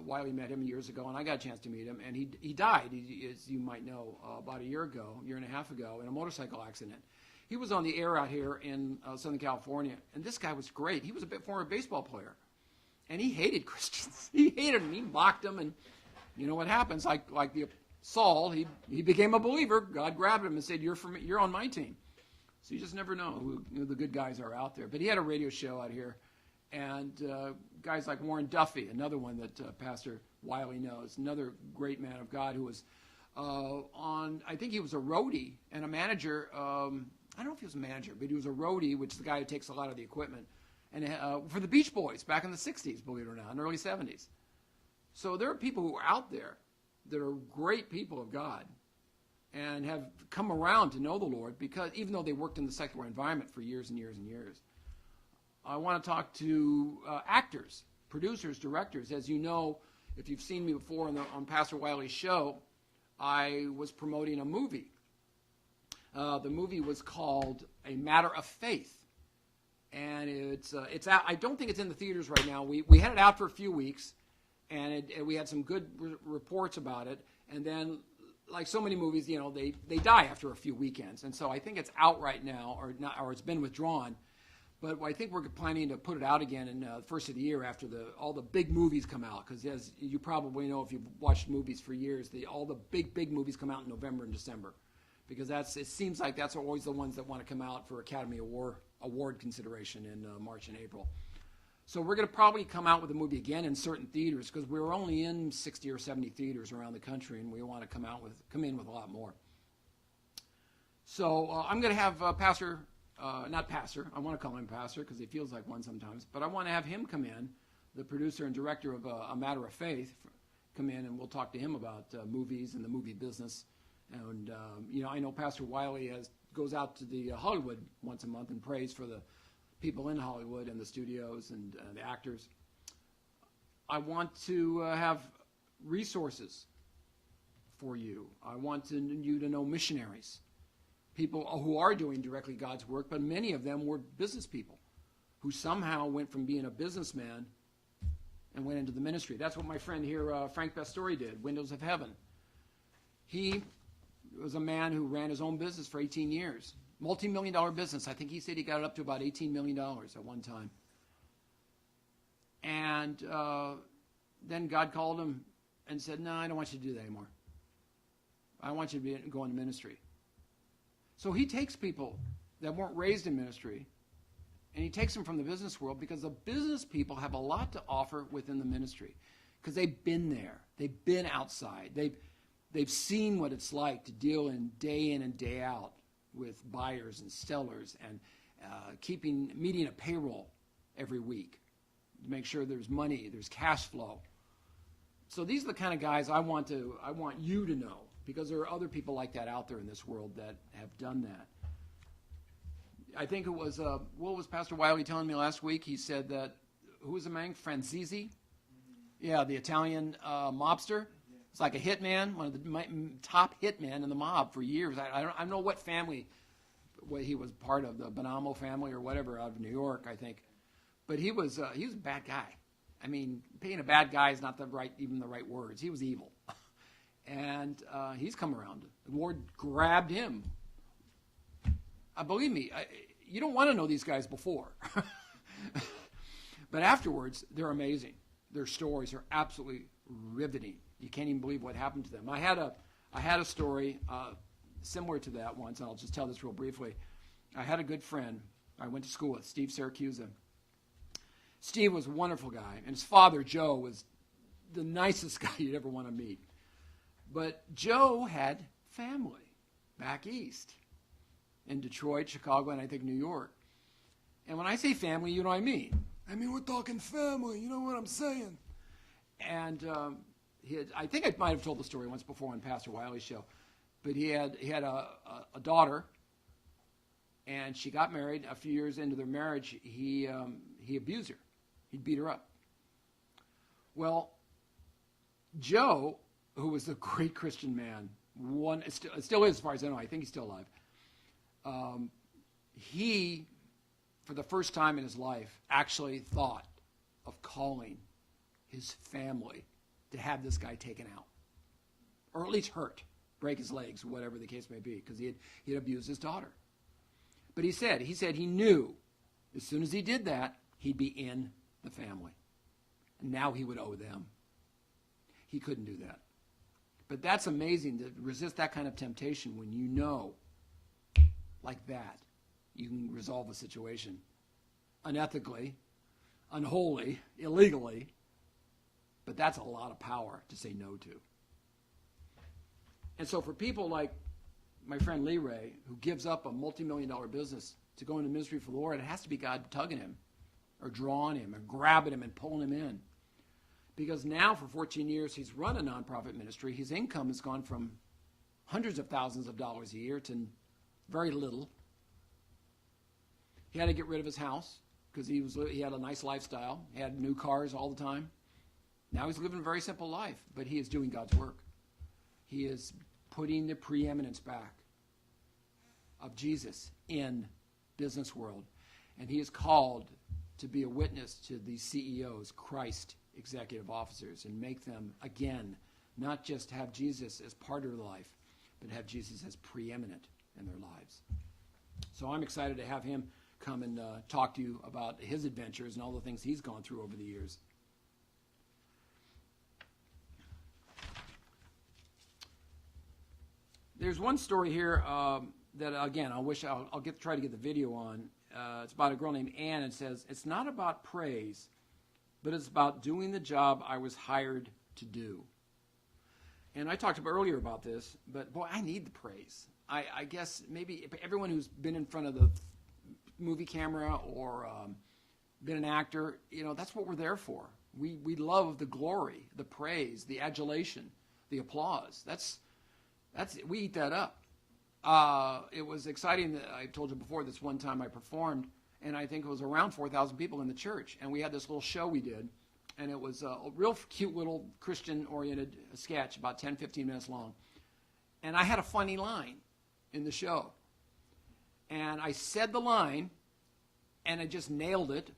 Wiley met him years ago, and I got a chance to meet him. And he died, as you might know, about a year and a half ago, in a motorcycle accident. He was on the air out here in Southern California, and this guy was great. He was a former baseball player, and he hated Christians. He hated them. He mocked them, and you know what happens? Like the Saul, he became a believer. God grabbed him and said, "You're on my team." So you just never know who the good guys are out there. But he had a radio show out here, and guys like Warren Duffy, another one that Pastor Wiley knows, another great man of God who was I think he was a roadie and a manager. I don't know if he was a manager, but he was a roadie, which is the guy who takes a lot of the equipment, and for the Beach Boys back in the 60s, believe it or not, in the early 70s. So there are people who are out there that are great people of God and have come around to know the Lord because even though they worked in the secular environment for years and years and years. I want to talk to actors, producers, directors. As you know, if you've seen me before on Pastor Wiley's show, I was promoting a movie. The movie was called A Matter of Faith. And it's out. I don't think it's in the theaters right now. We had it out for a few weeks, and we had some good reports about it. And then, like so many movies, you know, they die after a few weekends. And so I think it's out right now, or it's been withdrawn. But I think we're planning to put it out again in the first of the year after all the big movies come out. Because as you probably know, if you've watched movies for years, all the big movies come out in November and December. Because it seems like that's always the ones that want to come out for Academy Award consideration in March and April. So we're going to probably come out with a movie again in certain theaters because we're only in 60 or 70 theaters around the country, and we want to come in with a lot more. So I'm going to have not Pastor, I want to call him Pastor because he feels like one sometimes, but I want to have him come in, the producer and director of A Matter of Faith, come in, and we'll talk to him about movies and the movie business. And, I know Pastor Wiley goes out to the Hollywood once a month and prays for the people in Hollywood and the studios and the actors. I want to have resources for you. I want you to know missionaries, people who are doing directly God's work, but many of them were business people who somehow went from being a businessman and went into the ministry. That's what my friend here, Frank Pastore, did, Windows of Heaven. He was a man who ran his own business for 18 years. Multi-million-dollar business. I think he said he got it up to about $18 million at one time. And then God called him and said, no, I don't want you to do that anymore. I want you to go into ministry. So he takes people that weren't raised in ministry, and he takes them from the business world, because the business people have a lot to offer within the ministry, because they've been there. They've been outside. They've seen what it's like to deal in and day out with buyers and sellers, and meeting a payroll every week to make sure there's money, there's cash flow. So these are the kind of guys I want you to know, because there are other people like that out there in this world that have done that. I think it was, what was Pastor Wiley telling me last week? He said that, who was the man? Franzese? Yeah, the Italian mobster. It's like a hitman, one of the top hitmen in the mob for years. I don't know what family, what he was part of, the Bonamo family or whatever, out of New York, I think. But he was a bad guy. I mean, being a bad guy is not even the right words. He was evil. And he's come around. The Lord grabbed him. Believe me, you don't want to know these guys before. But afterwards, they're amazing. Their stories are absolutely riveting. You can't even believe what happened to them. I had a story similar to that once, and I'll just tell this real briefly. I had a good friend I went to school with, Steve Siracusa. Steve was a wonderful guy, and his father, Joe, was the nicest guy you'd ever want to meet. But Joe had family back east in Detroit, Chicago, and I think New York. And when I say family, you know what I mean. I mean, we're talking family, you know what I'm saying? And I think I might have told the story once before on Pastor Wiley's show, but he had a daughter, and she got married. A few years into their marriage, he abused her. He'd beat her up. Well, Joe, who was a great Christian man, still is as far as I know, I think he's still alive, he, for the first time in his life, actually thought of calling his family to have this guy taken out, or at least hurt, break his legs, whatever the case may be, because he had abused his daughter. But he said he knew as soon as he did that, he'd be in the family. And now he would owe them. He couldn't do that. But that's amazing to resist that kind of temptation when you know, like that, you can resolve a situation unethically, unholy, illegally, but that's a lot of power to say no to. And so for people like my friend Lee Ray, who gives up a multi-million-dollar business to go into ministry for the Lord, it has to be God tugging him or drawing him or grabbing him and pulling him in. Because now for 14 years he's run a nonprofit ministry. His income has gone from hundreds of thousands of dollars a year to very little. He had to get rid of his house because he had a nice lifestyle. He had new cars all the time. Now he's living a very simple life, but he is doing God's work. He is putting the preeminence back of Jesus in business world. And he is called to be a witness to these CEOs, Christ executive officers, and make them, again, not just have Jesus as part of their life, but have Jesus as preeminent in their lives. So I'm excited to have him come and talk to you about his adventures and all the things he's gone through over the years. There's one story here that, again, I'll try to get the video on. It's about a girl named Ann. It says, it's not about praise, but it's about doing the job I was hired to do. And I talked earlier about this, but boy, I need the praise. I guess maybe everyone who's been in front of the movie camera or been an actor, that's what we're there for. We love the glory, the praise, the adulation, the applause. We eat that up. It was exciting that I told you before, this one time I performed, and I think it was around 4,000 people in the church, and we had this little show we did, and it was a real cute little Christian-oriented sketch, about 10, 15 minutes long. And I had a funny line in the show. And I said the line, and I just nailed it,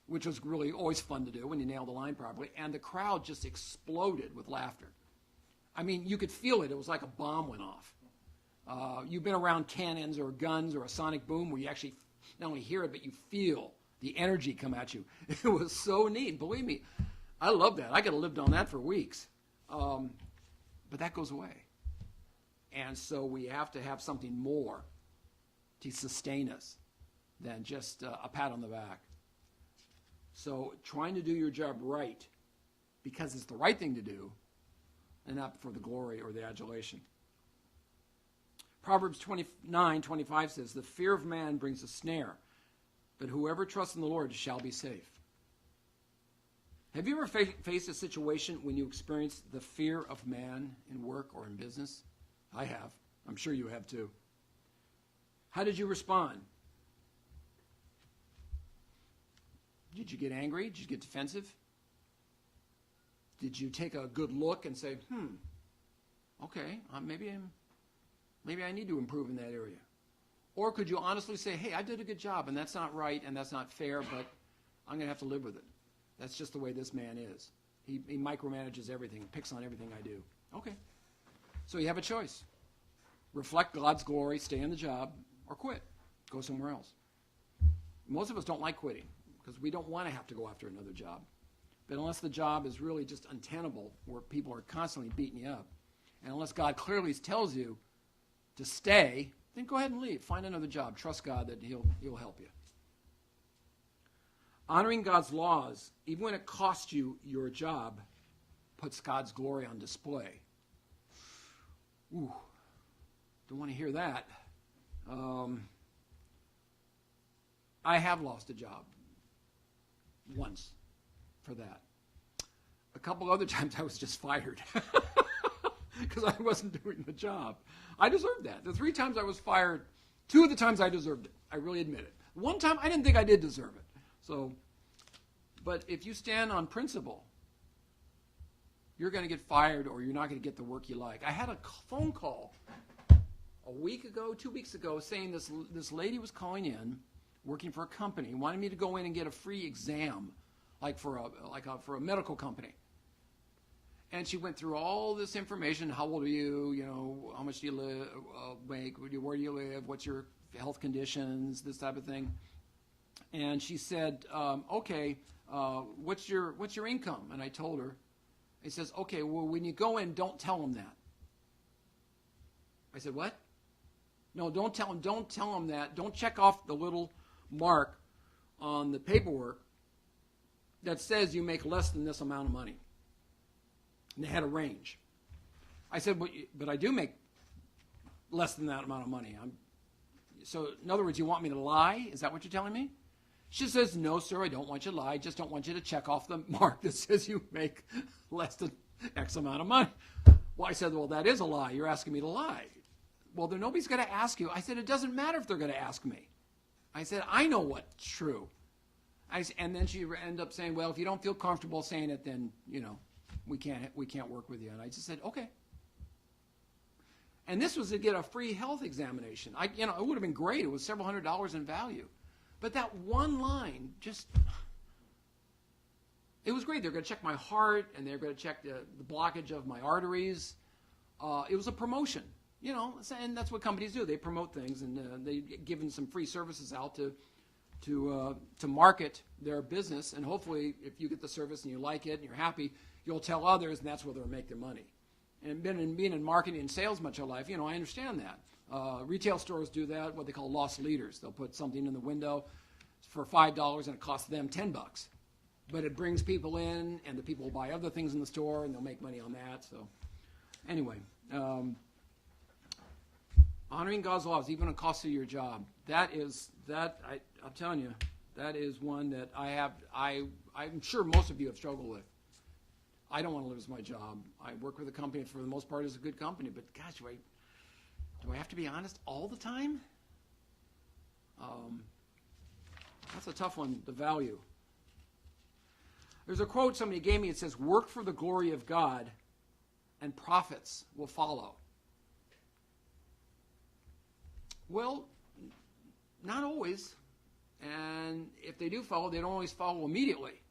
which was really always fun to do when you nail the line properly, and the crowd just exploded with laughter. I mean, you could feel it. It was like a bomb went off. You've been around cannons or guns or a sonic boom where you actually not only hear it, but you feel the energy come at you. It was so neat. Believe me, I love that. I could have lived on that for weeks. But that goes away. And so we have to have something more to sustain us than just a pat on the back. So trying to do your job right because it's the right thing to do and not for the glory or the adulation. Proverbs 29:25 says, the fear of man brings a snare, but whoever trusts in the Lord shall be safe. Have you ever faced a situation when you experienced the fear of man in work or in business? I have. I'm sure you have too. How did you respond? Did you get angry? Did you get defensive? Did you take a good look and say, okay, maybe I need to improve in that area? Or could you honestly say, hey, I did a good job, and that's not right, and that's not fair, but I'm going to have to live with it. That's just the way this man is. He micromanages everything, picks on everything I do. Okay. So you have a choice. Reflect God's glory, stay in the job, or quit. Go somewhere else. Most of us don't like quitting because we don't want to have to go after another job. But unless the job is really just untenable, where people are constantly beating you up, and unless God clearly tells you to stay, then go ahead and leave. Find another job. Trust God that He'll help you. Honoring God's laws, even when it costs you your job, puts God's glory on display. Ooh, don't want to hear that. I have lost a job once for that. A couple other times I was just fired because I wasn't doing the job. I deserved that. The 3 times I was fired, 2 of the times I deserved it. I really admit it. One time I didn't think I did deserve it. So, but if you stand on principle, you're going to get fired or you're not going to get the work you like. I had a phone call a week ago, 2 weeks ago, saying this lady was calling in, working for a company, wanted me to go in and get a free exam, like for a medical company. And she went through all this information. How old are you? You know, how much do you make? Where do you live? What's your health conditions? This type of thing. And she said, okay, what's your income? And I told her. He says, okay, well, when you go in, don't tell them that. I said, what? No, don't tell them that. Don't check off the little mark on the paperwork that says you make less than this amount of money. And they had a range. I said, but I do make less than that amount of money. So in other words, you want me to lie? Is that what you're telling me? She says, no, sir, I don't want you to lie. I just don't want you to check off the mark that says you make less than X amount of money. Well, I said, well, that is a lie. You're asking me to lie. Well, then nobody's going to ask you. I said, it doesn't matter if they're going to ask me. I said, I know what's true. And then she ended up saying, well, if you don't feel comfortable saying it, then, you know, we can't work with you. And I just said, okay. And this was to get a free health examination. It would have been great. It was several $100s in value. But that one line it was great. They're going to check my heart, and they're going to check the blockage of my arteries. It was a promotion, you know, and that's what companies do. They promote things, and they're giving some free services out to market their business. And hopefully, if you get the service and you like it and you're happy, you'll tell others, and that's where they'll make their money. And being in marketing and sales much of life, you know, I understand that. Retail stores do that, what they call loss leaders. They'll put something in the window for $5 and it costs them $10. But it brings people in, and the people will buy other things in the store, and they'll make money on that. So anyway, honoring God's laws, even at the cost of your job, I'm telling you, that is one that I'm sure most of you have struggled with. I don't want to lose my job. I work with a company, for the most part, it's a good company, but gosh, do I have to be honest all the time? That's a tough one to value. There's a quote somebody gave me. It says, work for the glory of God and profits will follow. Well, not always. And if they do follow, they don't always follow immediately.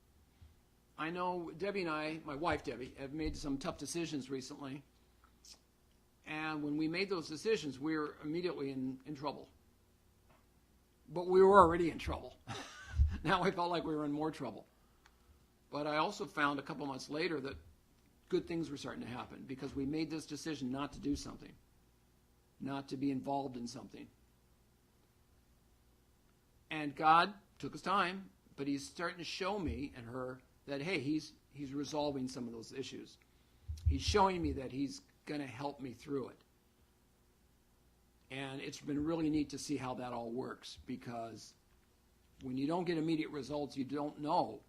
I know Debbie and I, my wife Debbie, have made some tough decisions recently. And when we made those decisions, we were immediately in trouble. But we were already in trouble. Now I felt like we were in more trouble. But I also found a couple months later that good things were starting to happen because we made this decision not to do something, not to be involved in something. And God took his time, but he's starting to show me and her that, hey, he's resolving some of those issues. He's showing me that he's going to help me through it. And it's been really neat to see how that all works, because when you don't get immediate results, you don't know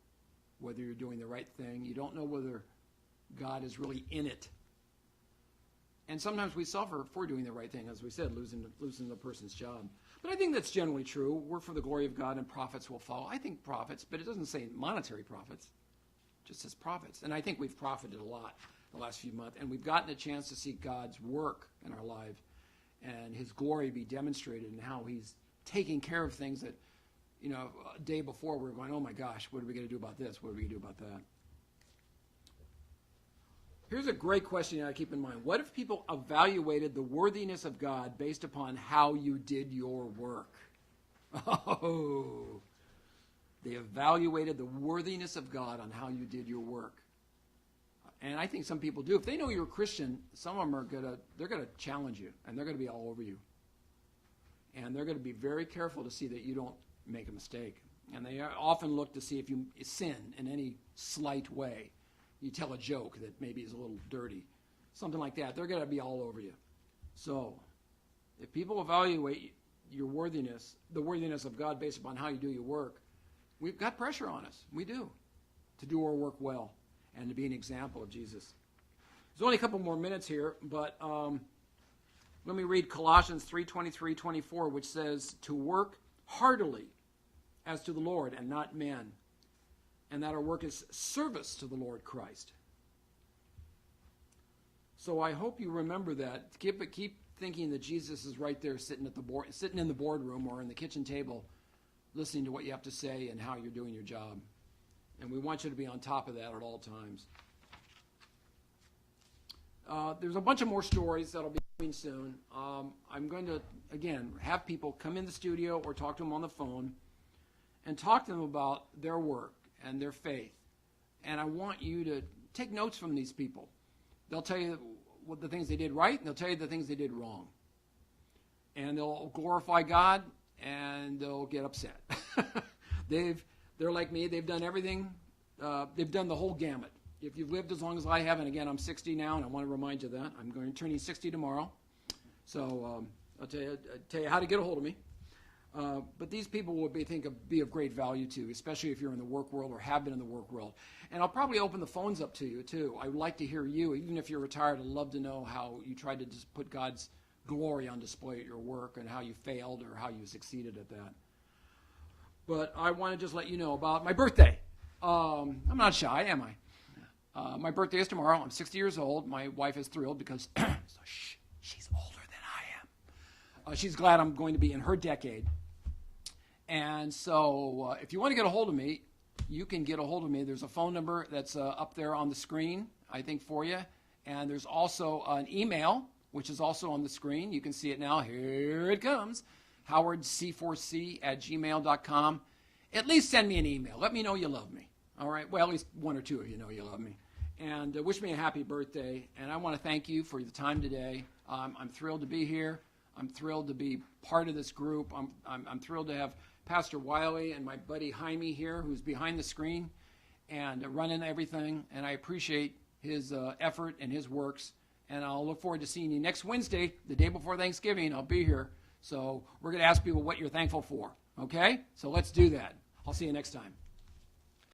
whether you're doing the right thing. You don't know whether God is really in it. And sometimes we suffer for doing the right thing, as we said, losing the person's job. But I think that's generally true. Work for the glory of God and profits will follow. I think profits, but it doesn't say monetary profits. It just says profits. And I think we've profited a lot the last few months. And we've gotten a chance to see God's work in our life and his glory be demonstrated in how he's taking care of things that, you know, a day before we were going, oh my gosh, what are we going to do about this? What are we going to do about that? Here's a great question I keep in mind. What if people evaluated the worthiness of God based upon how you did your work? Oh, they evaluated the worthiness of God on how you did your work. And I think some people do. If they know you're a Christian, some of them they're gonna challenge you, and they're gonna be all over you. And they're gonna be very careful to see that you don't make a mistake. And they often look to see if you sin in any slight way. You tell a joke that maybe is a little dirty, something like that. They're gonna be all over you. So, if people evaluate your worthiness, the worthiness of God based upon how you do your work, we've got pressure on us. We do, to do our work well and to be an example of Jesus. There's only a couple more minutes here, but let me read Colossians 3:23-24, which says, to work heartily as to the Lord and not men, and that our work is service to the Lord Christ. So I hope you remember that. Keep thinking that Jesus is right there sitting in the boardroom or in the kitchen table, listening to what you have to say and how you're doing your job. And we want you to be on top of that at all times. There's a bunch of more stories that'll be coming soon. I'm going to, again, have people come in the studio or talk to them on the phone and talk to them about their work and their faith. And I want you to take notes from these people. They'll tell you what the things they did right, and they'll tell you the things they did wrong. And they'll glorify God, and they'll get upset. They're like me. They've done everything. They've done the whole gamut. If you've lived as long as I have, and again, I'm 60 now, and I want to remind you that. I'm going to turn 60 tomorrow. So I'll tell you how to get a hold of me. But these people will be of great value to you, especially if you're in the work world or have been in the work world. And I'll probably open the phones up to you, too. I would like to hear you. Even if you're retired, I'd love to know how you tried to just put God's glory on display at your work and how you failed or how you succeeded at that. But I want to just let you know about my birthday. I'm not shy, am I? My birthday is tomorrow. I'm 60 years old. My wife is thrilled because she's older than I am. She's glad I'm going to be in her decade. And so if you want to get a hold of me, you can get a hold of me. There's a phone number that's up there on the screen, I think, for you. And there's also an email, which is also on the screen. You can see it now. Here it comes. howardc4c@gmail.com. At least send me an email. Let me know you love me. All right? Well, at least one or two of you know you love me. And wish me a happy birthday. And I want to thank you for the time today. I'm thrilled to be here. I'm thrilled to be part of this group. I'm thrilled to have Pastor Wiley and my buddy Jaime here, who's behind the screen and running everything. And I appreciate his effort and his works. And I'll look forward to seeing you next Wednesday, the day before Thanksgiving. I'll be here. So we're going to ask people what you're thankful for. Okay? So let's do that. I'll see you next time.